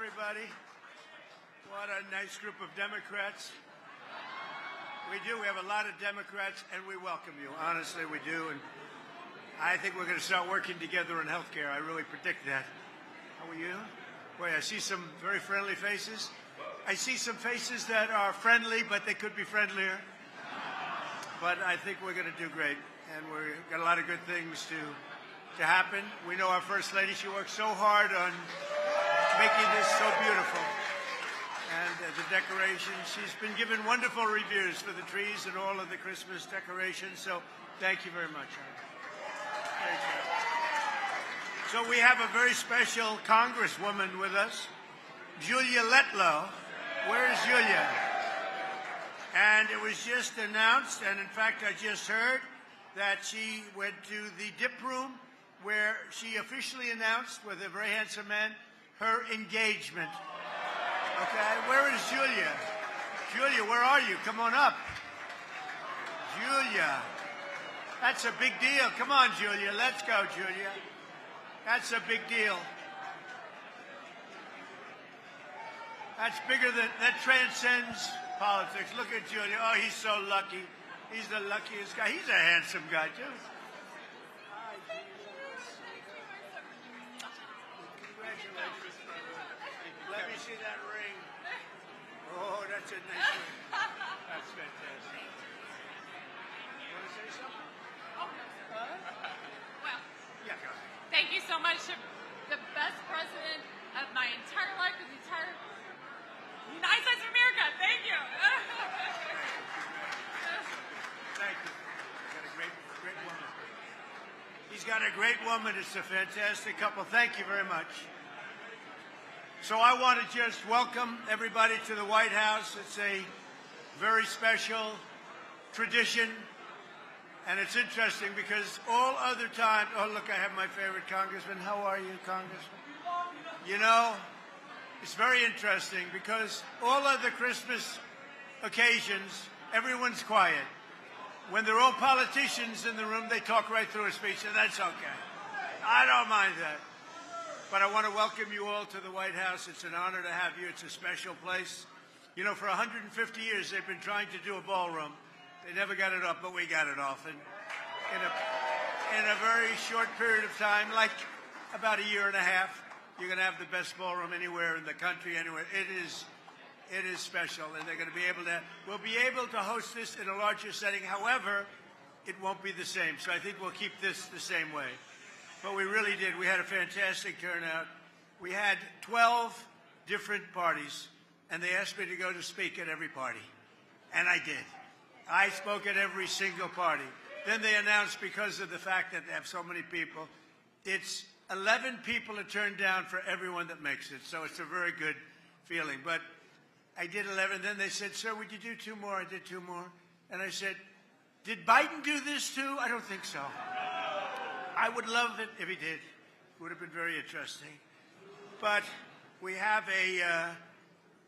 everybody. What a nice group of Democrats. We do. We have a lot of Democrats, and we welcome you. Honestly, we do. And I think we're going to start working together in health care. I really predict that. How are you? Boy, I see some very friendly faces. I see some faces that are friendly, but they could be friendlier. But I think we're going to do great. And we've got a lot of good things to happen. We know our First Lady, she works so hard on making this so beautiful. And the decorations, she's been given wonderful reviews for the trees and all of the Christmas decorations. So thank you very much. Great job. So we have a very special Congresswoman with us, Julia Letlow. Where is Julia? And it was just announced, and in fact I just heard that she went to the dip room where she officially announced, with a very handsome man, her engagement. Okay, where is Julia? Julia, where are you? Come on up. Julia, that's a big deal. Come on, Julia, let's go, Julia. That's a big deal. That's bigger than, that transcends politics. Look at Julia. Oh, he's so lucky. He's the luckiest guy. He's a handsome guy, too. Congratulations, brother. Let me see that ring. Oh, that's a nice ring. That's fantastic. You want to say something? Well, yeah, go ahead. Thank you so much. The best president of my entire life, the entire United States of America. Thank you. Thank you. He's got a great woman. He's got a great woman. It's a fantastic couple. Thank you very much. So I want to just welcome everybody to the White House. It's a very special tradition. And it's interesting because all other times, oh, look, I have my favorite congressman. How are you, Congressman? You know, it's very interesting because all other Christmas occasions, everyone's quiet. When they're all politicians in the room, they talk right through a speech, and that's okay. I don't mind that. But I want to welcome you all to the White House. It's an honor to have you. It's a special place. You know, for 150 years, they've been trying to do a ballroom. They never got it up, but we got it off. And in a very short period of time, like about a year and a half, you're going to have the best ballroom anywhere in the country, anywhere. It is special, and they're going to be able to, we'll be able to host this in a larger setting. However, it won't be the same. So I think we'll keep this the same way. But we really did. We had a fantastic turnout. We had 12 different parties, and they asked me to go to speak at every party. And I did. I spoke at every single party. Then they announced, because of the fact that they have so many people, it's 11 people to turn down for everyone that makes it. So it's a very good feeling. But I did 11. Then they said, sir, would you do 2 more? I did 2 more. And I said, did Biden do this too? I don't think so. I would love it if he did. It would have been very interesting. But we have a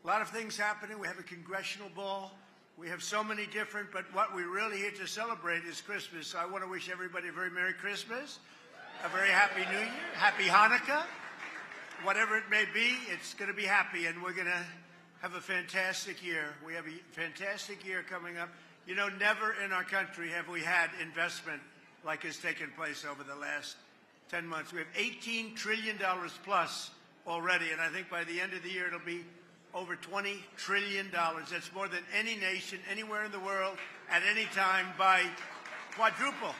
lot of things happening. We have a Congressional Ball. We have so many different, but what we're really here to celebrate is Christmas. So I want to wish everybody a very Merry Christmas, a very Happy New Year, Happy Hanukkah. Whatever it may be, it's going to be happy, and we're going to have a fantastic year. We have a fantastic year coming up. You know, never in our country have we had investment like has taken place over the last 10 months. We have $18 trillion plus already, and I think by the end of the year it'll be over $20 trillion. That's more than any nation anywhere in the world at any time by quadruple.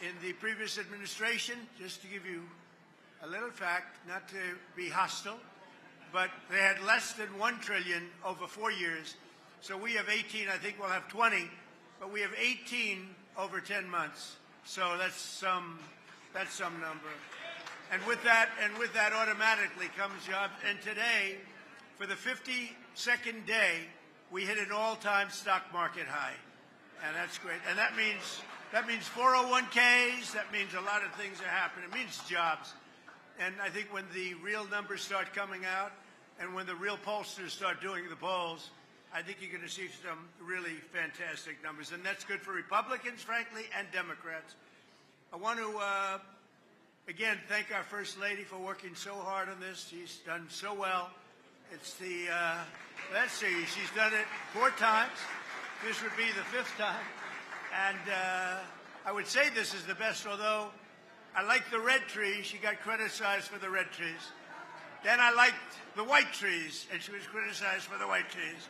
In the previous administration, just to give you a little fact, not to be hostile, but they had less than $1 trillion over 4 years. So we have 18. I think we'll have 20, but we have 18 over 10 months. So that's some number. And with that automatically comes jobs. And today, for the 52nd day, we hit an all-time stock market high, and that's great. And that means 401ks. That means a lot of things are happening. It means jobs. And I think when the real numbers start coming out, and when the real pollsters start doing the polls, I think you're going to see some really fantastic numbers. And that's good for Republicans, frankly, and Democrats. I want to again, thank our First Lady for working so hard on this. She's done so well. It's the, let's see, she's done it 4 times. This would be the 5th time. And I would say this is the best, although I like the red trees. She got criticized for the red trees. Then I liked the white trees, and she was criticized for the white trees.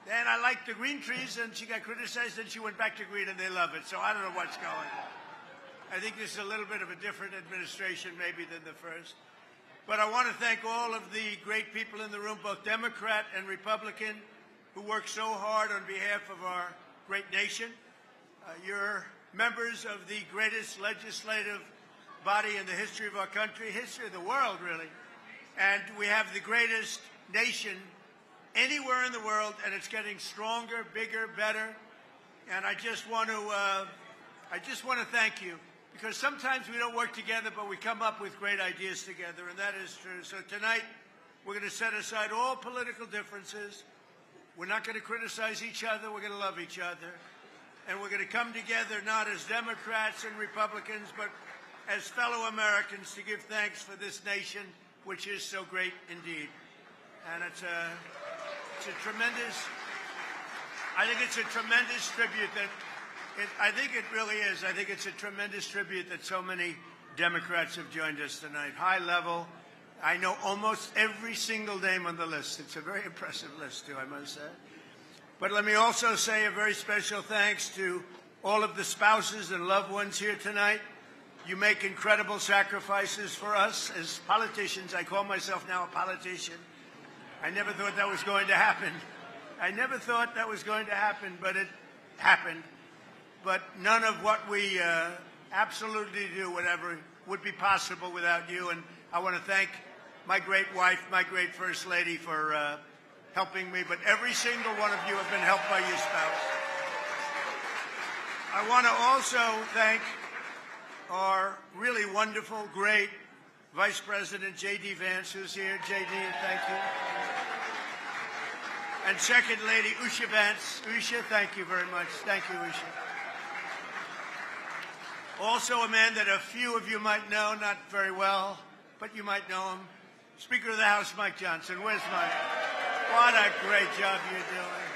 Then I liked the green trees, and she got criticized, and she went back to green, and they love it. So I don't know what's going on. I think this is a little bit of a different administration maybe than the first. But I want to thank all of the great people in the room, both Democrat and Republican, who work so hard on behalf of our great nation. You're members of the greatest legislative body in the history of our country, history of the world, really. And we have the greatest nation anywhere in the world, and it's getting stronger, bigger, better. And I just want to thank you, because sometimes we don't work together, but we come up with great ideas together, and that is true. So tonight, we're going to set aside all political differences. We're not going to criticize each other. We're going to love each other. And we're going to come together not as Democrats and Republicans, but as fellow Americans to give thanks for this nation, which is so great indeed. And it's a tremendous, I think it's a tremendous tribute that, I think it really is. I think it's a tremendous tribute that so many Democrats have joined us tonight. High level. I know almost every single name on the list. It's a very impressive list, too, I must say. But let me also say a very special thanks to all of the spouses and loved ones here tonight. You make incredible sacrifices for us as politicians. I call myself now a politician. I never thought that was going to happen. I never thought that was going to happen, but it happened. But none of what we absolutely do, whatever, would be possible without you. And I want to thank my great wife, my great First Lady, for helping me. But every single one of you have been helped by your spouse. I want to also thank our really wonderful, great Vice President J.D. Vance, who's here. J.D., thank you. And Second Lady Usha Vance. Usha, thank you very much. Thank you, Usha. Also a man that a few of you might know, not very well, but you might know him. Speaker of the House, Mike Johnson. Where's Mike? What a great job you're doing.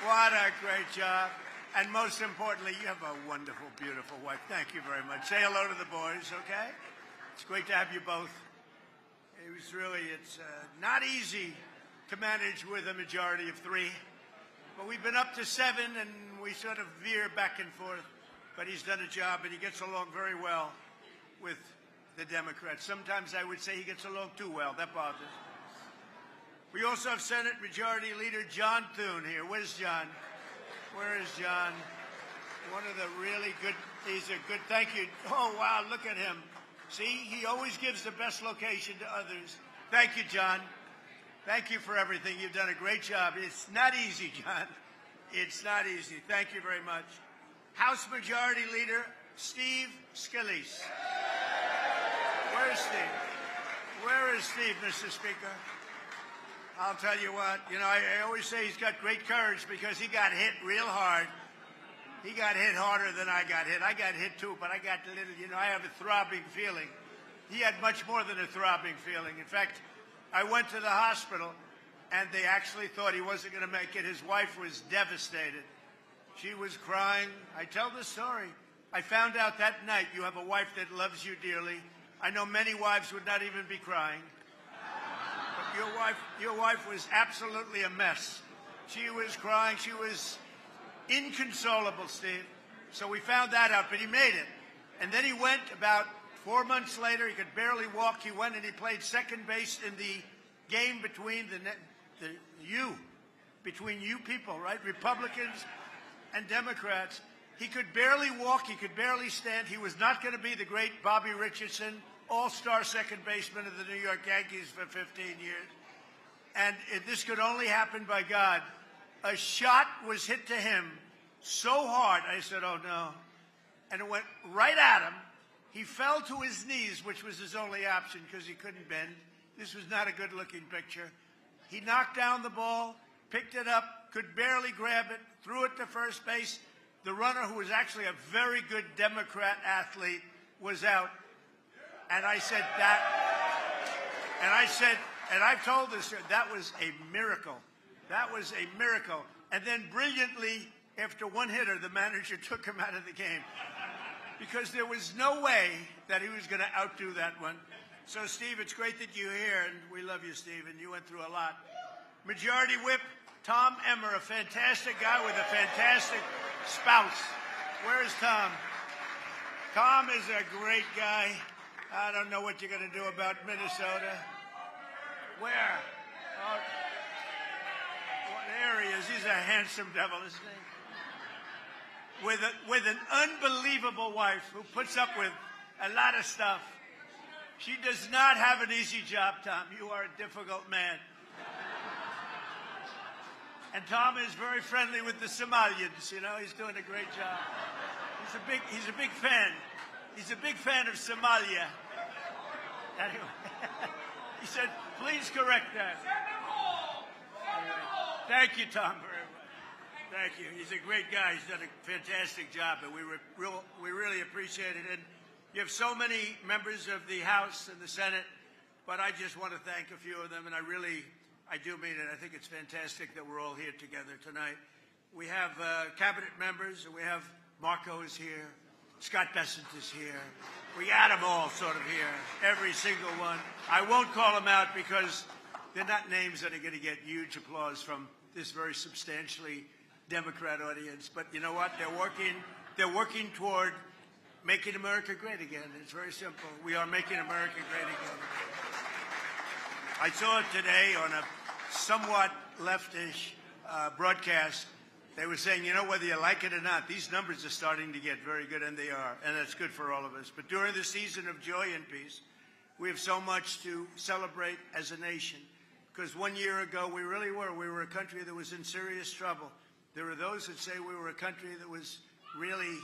What a great job. And most importantly, you have a wonderful, beautiful wife. Thank you very much. Say hello to the boys, okay? It's great to have you both. It's not easy to manage with a majority of 3. But we've been up to 7, and we sort of veer back and forth. But he's done a job, and he gets along very well with the Democrats. Sometimes I would say he gets along too well. That bothers me. We also have Senate Majority Leader John Thune here. Where's John? Where is John? One of the really good, he's a good, thank you. Oh, wow, look at him. See, he always gives the best location to others. Thank you, John. Thank you for everything. You've done a great job. It's not easy, John. It's not easy. Thank you very much. House Majority Leader Steve Scalise. Where is Steve? Where is Steve, Mr. Speaker? I'll tell you what, I always say he's got great courage because he got hit real hard. He got hit harder than I got hit. I got hit too, but I got a little, I have a throbbing feeling. He had much more than a throbbing feeling. In fact, I went to the hospital, and they actually thought he wasn't going to make it. His wife was devastated. She was crying. I tell the story. I found out that night you have a wife that loves you dearly. I know many wives would not even be crying. But your wife was absolutely a mess. She was crying. She was inconsolable, Steve. So we found that out, but he made it. And then he went about 4 months later. He could barely walk. He went and he played second base in the game between between you people, right? Republicans and Democrats. He could barely walk. He could barely stand. He was not going to be the great Bobby Richardson, all-star second baseman of the New York Yankees for 15 years. And this could only happen by God. A shot was hit to him so hard, I said, oh, no. And it went right at him. He fell to his knees, which was his only option because he couldn't bend. This was not a good-looking picture. He knocked down the ball, picked it up, could barely grab it, threw it to first base. The runner, who was actually a very good Democrat athlete, was out. And I said that, and I've told this, that was a miracle. That was a miracle. And then brilliantly, after one hitter, the manager took him out of the game because there was no way that he was going to outdo that one. So, Steve, it's great that you're here, and we love you, Steve, and you went through a lot. Majority Whip Tom Emmer, a fantastic guy with a fantastic spouse. Where is Tom? Tom is a great guy. I don't know what you're going to do about Minnesota. Where? Oh, there he is. He's a handsome devil, isn't he? With an unbelievable wife who puts up with a lot of stuff. She does not have an easy job, Tom. You are a difficult man. And Tom is very friendly with the Somalians. You know, he's doing a great job. He's a big fan. He's a big fan of Somalia. Anyway, he said, please correct that. Anyway, thank you, Tom, very much. Thank you. He's a great guy. He's done a fantastic job, and we really appreciate it. And you have so many members of the House and the Senate, but I just want to thank a few of them, and I do mean it. I think it's fantastic that we're all here together tonight. We have cabinet members, and we have Marco is here. Scott Bessent is here. We got them all sort of here, every single one. I won't call them out because they're not names that are going to get huge applause from this very substantially Democrat audience. But you know what? They're working toward making America great again. It's very simple. We are making America great again. I saw it today on a somewhat leftish broadcast. They were saying, you know, whether you like it or not, these numbers are starting to get very good, and they are, and that's good for all of us. But during the season of joy and peace, we have so much to celebrate as a nation, because 1 year ago we really were. We were a country that was in serious trouble. There were those that say we were a country that was really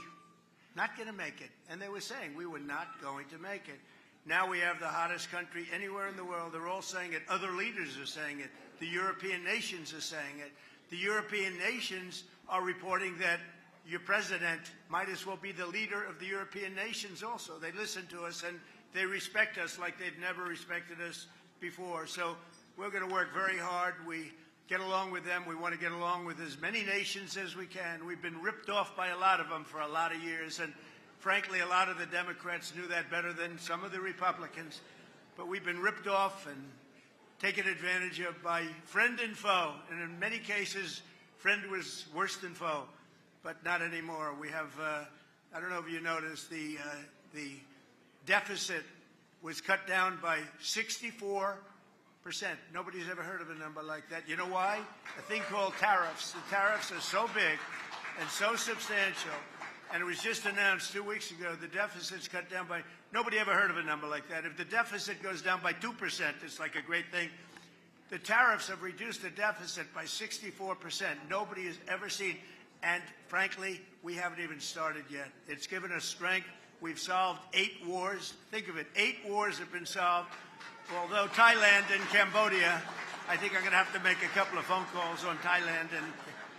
not going to make it, and they were saying we were not going to make it. Now we have the hottest country anywhere in the world. They're all saying it. Other leaders are saying it. The European nations are saying it. The European nations are reporting that your president might as well be the leader of the European nations also. They listen to us, and they respect us like they've never respected us before. So we're going to work very hard. We get along with them. We want to get along with as many nations as we can. We've been ripped off by a lot of them for a lot of years, and frankly, a lot of the Democrats knew that better than some of the Republicans. But we've been ripped off and taken advantage of by friend and foe. And in many cases, friend was worse than foe, but not anymore. We have, I don't know if you noticed, the deficit was cut down by 64%. Nobody's ever heard of a number like that. You know why? A thing called tariffs. The tariffs are so big and so substantial. And it was just announced 2 weeks ago, the deficit's cut down by, nobody ever heard of a number like that. If the deficit goes down by 2%, it's like a great thing. The tariffs have reduced the deficit by 64%. Nobody has ever seen. And frankly, we haven't even started yet. It's given us strength. We've solved 8 wars. Think of it, 8 wars have been solved. Although Thailand and Cambodia, I think I'm going to have to make a couple of phone calls on Thailand,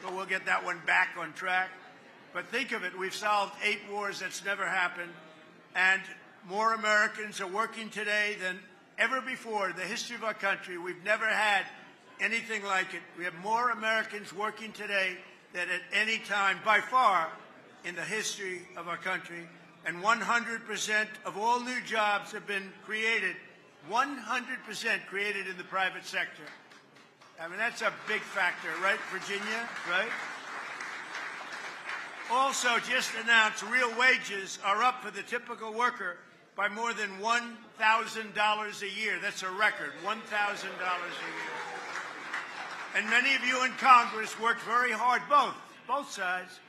but we'll get that one back on track. But think of it, we've solved 8 wars. That's never happened. And more Americans are working today than ever before in the history of our country. We've never had anything like it. We have more Americans working today than at any time, by far, in the history of our country. And 100% of all new jobs have been created, 100% created in the private sector. I mean, that's a big factor, right, Virginia, right? Also, just announced, real wages are up for the typical worker by more than $1,000 a year. That's a record, $1,000 a year. And many of you in Congress worked very hard, both sides,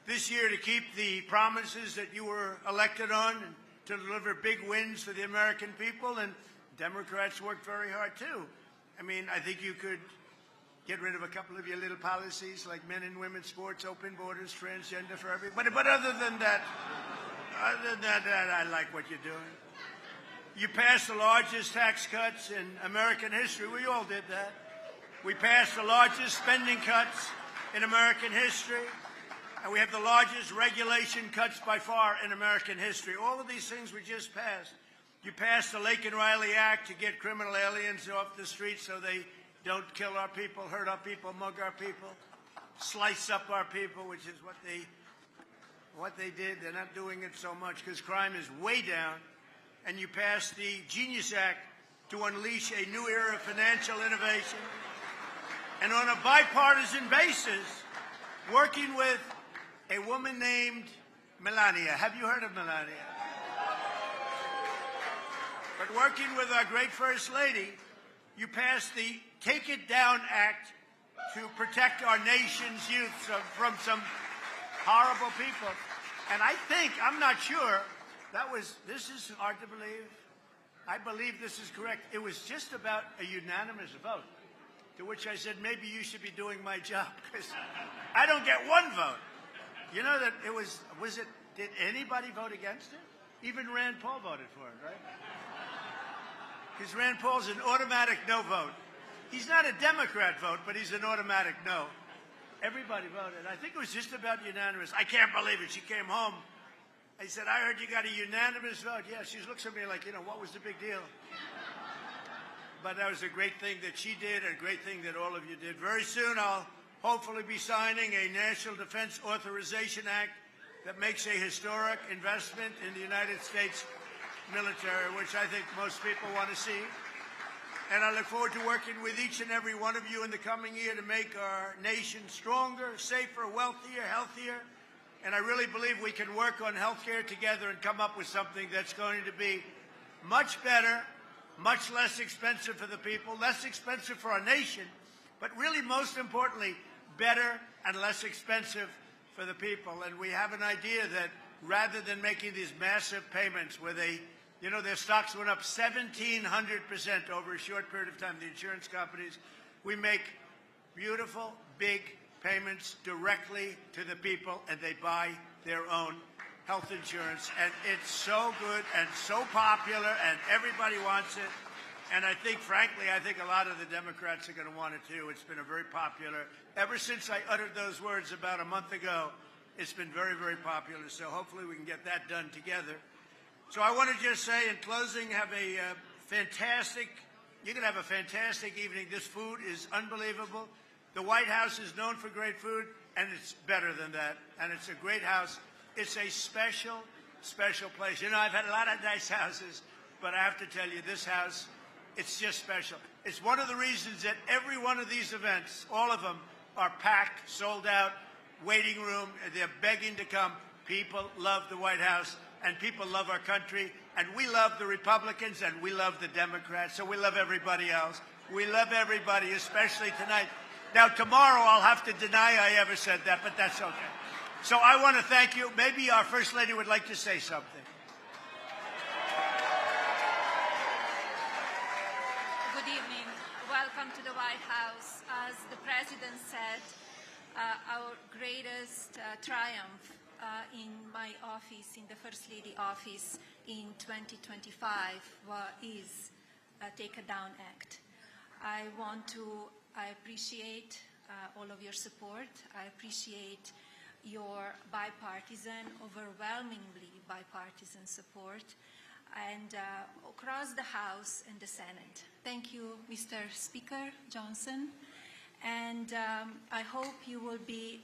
this year to keep the promises that you were elected on and to deliver big wins for the American people. And Democrats worked very hard, too. I mean, I think you could get rid of a couple of your little policies like men and women's sports, open borders, transgender for everybody. But other than that, I like what you're doing. You passed the largest tax cuts in American history. We all did that. We passed the largest spending cuts in American history. And we have the largest regulation cuts by far in American history. All of these things we just passed. You passed the Lake and Riley Act to get criminal aliens off the streets so they don't kill our people, hurt our people, mug our people, slice up our people, which is what they did. They're not doing it so much because crime is way down. And you passed the Genius Act to unleash a new era of financial innovation. And on a bipartisan basis, working with a woman named Melania. Have you heard of Melania? But working with our great First Lady, you passed the Take It Down Act to protect our nation's youth from some horrible people. And I think, I'm not sure, this is hard to believe. I believe this is correct. It was just about a unanimous vote, to which I said, maybe you should be doing my job, because I don't get one vote. You know that did anybody vote against it? Even Rand Paul voted for it, right? Because Rand Paul's an automatic no vote. He's not a Democrat vote, but he's an automatic no. Everybody voted. I think it was just about unanimous. I can't believe it. She came home. I said, I heard you got a unanimous vote. Yeah, she looks at me like, what was the big deal? But that was a great thing that she did, and a great thing that all of you did. Very soon, I'll hopefully be signing a National Defense Authorization Act that makes a historic investment in the United States military, which I think most people want to see. And I look forward to working with each and every one of you in the coming year to make our nation stronger, safer, wealthier, healthier. And I really believe we can work on healthcare together and come up with something that's going to be much better, much less expensive for the people, less expensive for our nation, but really most importantly, better and less expensive for the people. And we have an idea that rather than making these massive payments where their stocks went up 1,700% over a short period of time, the insurance companies, we make beautiful, big payments directly to the people, and they buy their own health insurance. And it's so good and so popular, and everybody wants it. And I think, frankly, a lot of the Democrats are going to want it too. It's been a very popular. Ever since I uttered those words about a month ago, it's been very, very popular. So hopefully we can get that done together. So I want to just say in closing, you're going to have a fantastic evening. This food is unbelievable. The White House is known for great food, and it's better than that. And it's a great house. It's a special, special place. I've had a lot of nice houses, but I have to tell you, this house, it's just special. It's one of the reasons that every one of these events, all of them, are packed, sold out, waiting room. They're begging to come. People love the White House, and people love our country, and we love the Republicans, and we love the Democrats, so we love everybody else. We love everybody, especially tonight. Now, tomorrow I'll have to deny I ever said that, but that's okay. So I want to thank you. Maybe our First Lady would like to say something. Good evening. Welcome to the White House. As the President said, our greatest triumph in my office, in the First Lady office in 2025 is Take It Down Act. I appreciate all of your support. I appreciate your bipartisan, overwhelmingly bipartisan support, and across the House and the Senate. Thank you, Mr. Speaker Johnson, and I hope you will be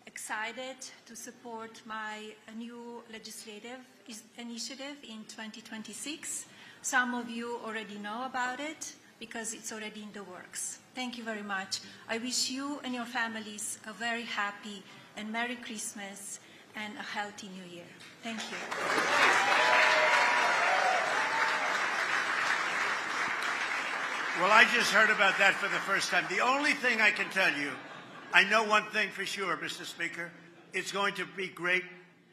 excited to support my new legislative initiative in 2026. Some of you already know about it because it's already in the works. Thank you very much. I wish you and your families a very happy and Merry Christmas and a healthy New Year. Thank you. Well, I just heard about that for the first time. The only thing I can tell you, I know one thing for sure, Mr. Speaker. It's going to be great.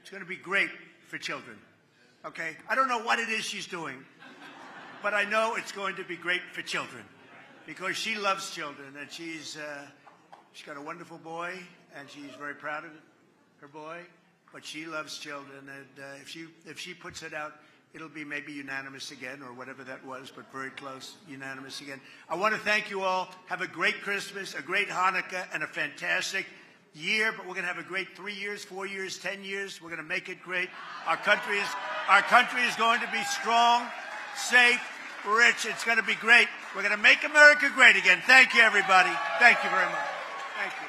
It's going to be great for children. Okay? I don't know what it is she's doing, but I know it's going to be great for children because she loves children, and she's got a wonderful boy, and she's very proud of her boy, but she loves children, and if she puts it out, it'll be maybe unanimous again or whatever that was, but very close, unanimous again. I want to thank you all. Have a great Christmas, a great Hanukkah, and a fantastic year, but we're going to have a great 3 years, 4 years, 10 years. We're going to make it great. Our country is going to be strong. safe, rich. It's going to be great. We're going to make America great again. Thank you, everybody. Thank you very much. Thank you.